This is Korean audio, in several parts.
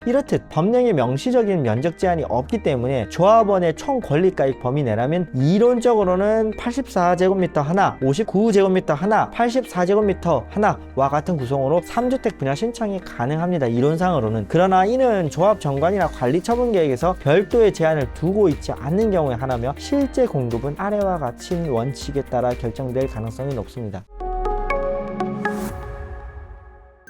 이렇듯 법령에 명시적인 면적 제한이 없기 때문에 조합원의 총 권리가액 범위 내라면 이론적으로는 84제곱미터 하나, 59제곱미터 하나, 84제곱미터 하나와 같은 구성으로 3주택 분양 신청이 가능합니다. 이론상으로는. 그러나 이는 조합 정관이나 관리 처분 계획에서 별도의 제한을 두고 있지 않는 경우에 하나며 실제 공급은 아래와 같은 원칙에 따라 결정될 가능성이 높습니다.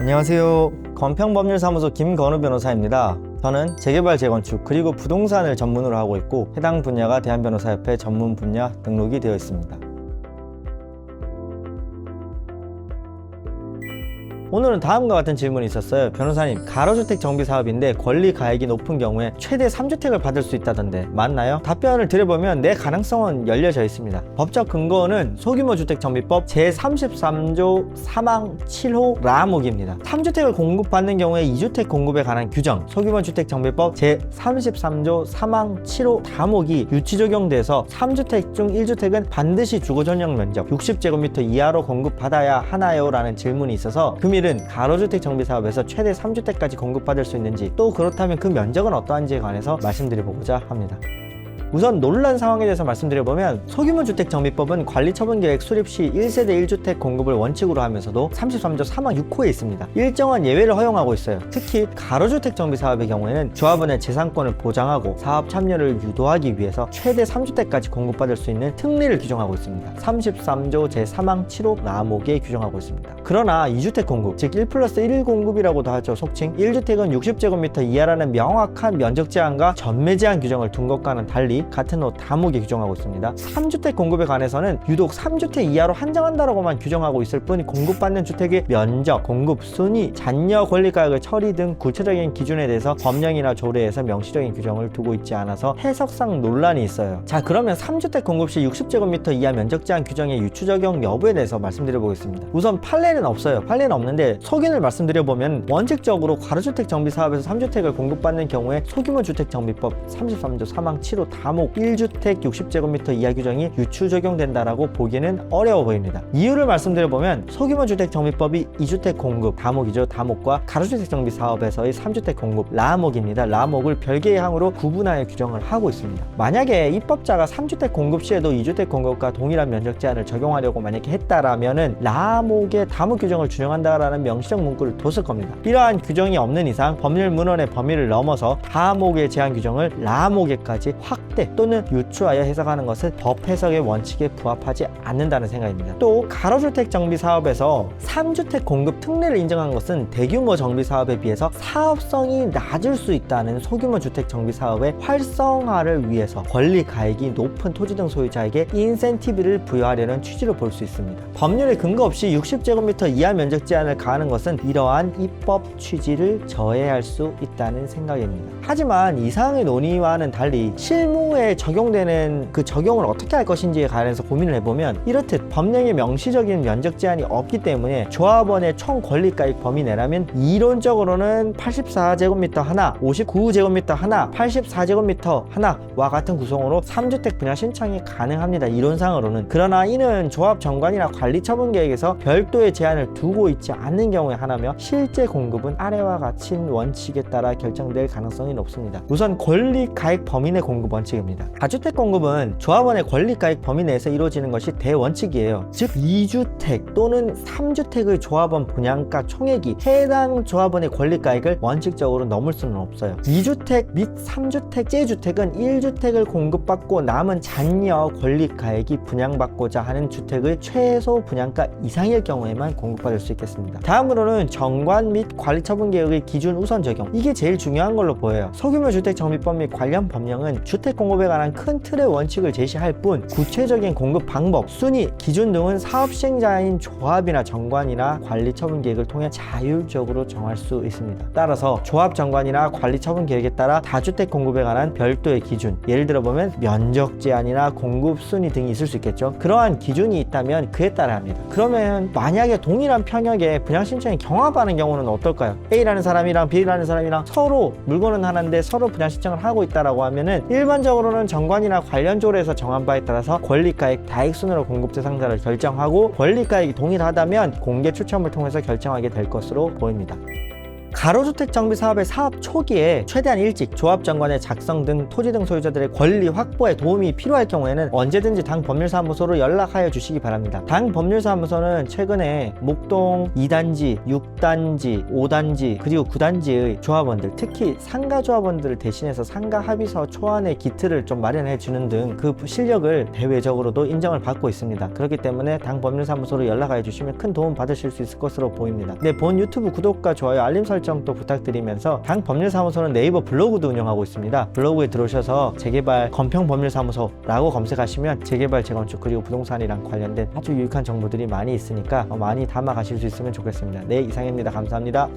안녕하세요. 건평법률사무소 김건우 변호사입니다. 저는 재개발, 재건축, 그리고 부동산을 전문으로 하고 있고 해당 분야가 대한변호사협회 전문 분야 등록이 되어 있습니다. 오늘은 다음과 같은 질문이 있었어요. 변호사님, 가로주택 정비 사업인데 권리 가액이 높은 경우에 최대 3주택을 받을 수 있다던데 맞나요? 답변을 드려보면 네, 가능성은 열려져 있습니다. 법적 근거는 소규모 주택정비법 제33조 사망 7호 라목입니다. 3주택을 공급받는 경우에 2주택 공급에 관한 규정, 소규모 주택정비법 제33조 사망 7호 다목이 유치 적용돼서 3주택 중 1주택은 반드시 주거 전용 면적 60제곱미터 이하로 공급받아야 하나요? 라는 질문이 있어서 금일은 가로주택 정비 사업에서 최대 3주택까지 공급받을 수 있는지, 또 그렇다면 그 면적은 어떠한지에 관해서 말씀드려보고자 합니다. 우선 논란 상황에 대해서 말씀드려보면, 소규모 주택정비법은 관리처분계획 수립 시 1세대 1주택 공급을 원칙으로 하면서도 33조 3항 6호에 있습니다. 일정한 예외를 허용하고 있어요. 특히 가로주택 정비사업의 경우에는 조합원의 재산권을 보장하고 사업 참여를 유도하기 위해서 최대 3주택까지 공급받을 수 있는 특례를 규정하고 있습니다. 33조 제3항 7호 라목에 규정하고 있습니다. 그러나 2주택 공급, 즉 1+1 공급이라고도 하죠. 속칭 1주택은 60제곱미터 이하라는 명확한 면적 제한과 전매 제한 규정을 둔 것과는 달리 같은 다목에 규정하고 있습니다. 3주택 공급에 관해서는 유독 3주택 이하로 한정한다라고만 규정하고 있을 뿐, 공급받는 주택의 면적, 공급 순위, 잔여 권리가액의 처리 등 구체적인 기준에 대해서 법령이나 조례에서 명시적인 규정을 두고 있지 않아서 해석상 논란이 있어요. 자, 그러면 3주택 공급 시 60제곱미터 이하 면적 제한 규정의 유추 적용 여부에 대해서 말씀드려 보겠습니다. 우선 판례는 없어요. 판례는 없는데 소견을 말씀드려보면, 원칙적으로 가로주택 정비 사업에서 3주택을 공급받는 경우에 소규모 주택 정비법 33조 3항 7호 다목 1주택 60제곱미터 이하 규정이 유추 적용된다라고 보기에는 어려워 보입니다. 이유를 말씀드려보면, 소규모 주택 정비법이 2주택 공급 다목이죠. 다목과 가로주택 정비 사업에서의 3주택 공급 라목입니다. 라목을 별개의 항으로 구분하여 규정을 하고 있습니다. 만약에 입법자가 3주택 공급 시에도 2주택 공급과 동일한 면적 제한을 적용하려고 만약에 했다라면은 라목의 다목 규정을 준용한다라는 명시적 문구를 뒀을 겁니다. 이러한 규정이 없는 이상 법률 문헌의 범위를 넘어서 다목의 제한 규정을 라목에까지 확대 또는 유추하여 해석하는 것은 법 해석의 원칙에 부합하지 않는다는 생각입니다. 또 가로주택 정비 사업에서 3주택 공급 특례를 인정한 것은 대규모 정비 사업에 비해서 사업성이 낮을 수 있다는 소규모 주택 정비 사업의 활성화를 위해서 권리 가액이 높은 토지 등 소유자에게 인센티브를 부여하려는 취지로 볼 수 있습니다. 법률의 근거 없이 60제곱미터 이하 면적 제한을 가하는 것은 이러한 입법 취지를 저해할 수 있다는 생각입니다. 하지만 이 사항의 논의와는 달리 실무에 적용되는 그 적용을 어떻게 할 것인지에 관해서 고민을 해보면, 이렇듯 법령에 명시적인 면적 제한이 없기 때문에 조합원의 총 권리가액 범위 내라면 이론적으로는 84제곱미터 하나, 59제곱미터 하나, 84제곱미터 하나와 같은 구성으로 3주택 분양 신청이 가능합니다. 이론상으로는. 그러나 이는 조합 정관이나 관리 처분 계획에서 별도의 제한을 두고 있지 않는 경우에 하나며 실제 공급은 아래와 같은 원칙에 따라 결정될 가능성이 높습니다. 우선 권리가액 범위 내 공급 원칙입니다. 다주택 공급은 조합원의 권리가액 범위 내에서 이루어지는 것이 대원칙이에요. 즉 2주택 또는 3주택의 조합원 분양가 총액이 해당 조합원의 권리가액을 원칙적으로 넘을 수는 없어요. 2주택 및 3주택 재주택은 1주택을 공급받고 남은 잔여 권리가액이 분양받고자 하는 주택의 최소 분양가 이상일 경우에만 공급받을 수 있겠습니다. 다음으로는 정관 및 관리처분계획의 기준 우선 적용, 이게 제일 중요한 걸로 보여요. 소규모 주택 정비법 및 관련 법령은 주택 공급에 관한 큰 틀의 원칙을 제시할 뿐, 구체적인 공급 방법, 순위, 기준 등은 사업 시행자인 조합이나 정관이나 관리처분계획을 통해 자율적으로 정할 수 있습니다. 따라서 조합 정관이나 관리처분계획에 따라 다주택 공급에 관한 별도의 기준, 예를 들어보면 면적 제한이나 공급 순위 등이 있을 수 있겠죠. 그러한 기준이 있다면 그에 따라 합니다. 그러면 만약에 동일한 평역에 분양 신청이 경합하는 경우는 어떨까요? A라는 사람이랑 B라는 사람이랑 서로 물건은 하나인데 서로 분양 신청을 하고 있다라고 하면은 일반적으로는 정관이나 관련 조례에서 정한 바에 따라서 권리가액 다액 순으로 공급 대상자를 결정하고, 권리가액이 동일하다면 공개 추첨을 통해서 결정하게 될 것으로 보입니다. 가로주택 정비 사업의 사업 초기에 최대한 일찍 조합정관의 작성 등 토지 등 소유자들의 권리 확보에 도움이 필요할 경우에는 언제든지 당 법률사무소로 연락하여 주시기 바랍니다. 당 법률사무소는 최근에 목동 2단지, 6단지, 5단지 그리고 9단지의 조합원들, 특히 상가 조합원들을 대신해서 상가 합의서 초안의 기틀을 좀 마련해 주는 등 그 실력을 대외적으로도 인정을 받고 있습니다. 그렇기 때문에 당 법률사무소로 연락하여 주시면 큰 도움 받으실 수 있을 것으로 보입니다. 네, 본 유튜브 구독과 좋아요, 알림 설정도 부탁드리면서 당 법률사무소는 네이버 블로그도 운영하고 있습니다. 블로그에 들어오셔서 재개발 건평법률사무소라고 검색하시면 재개발, 재건축 그리고 부동산이랑 관련된 아주 유익한 정보들이 많이 있으니까 많이 담아 가실 수 있으면 좋겠습니다. 네, 이상입니다. 감사합니다.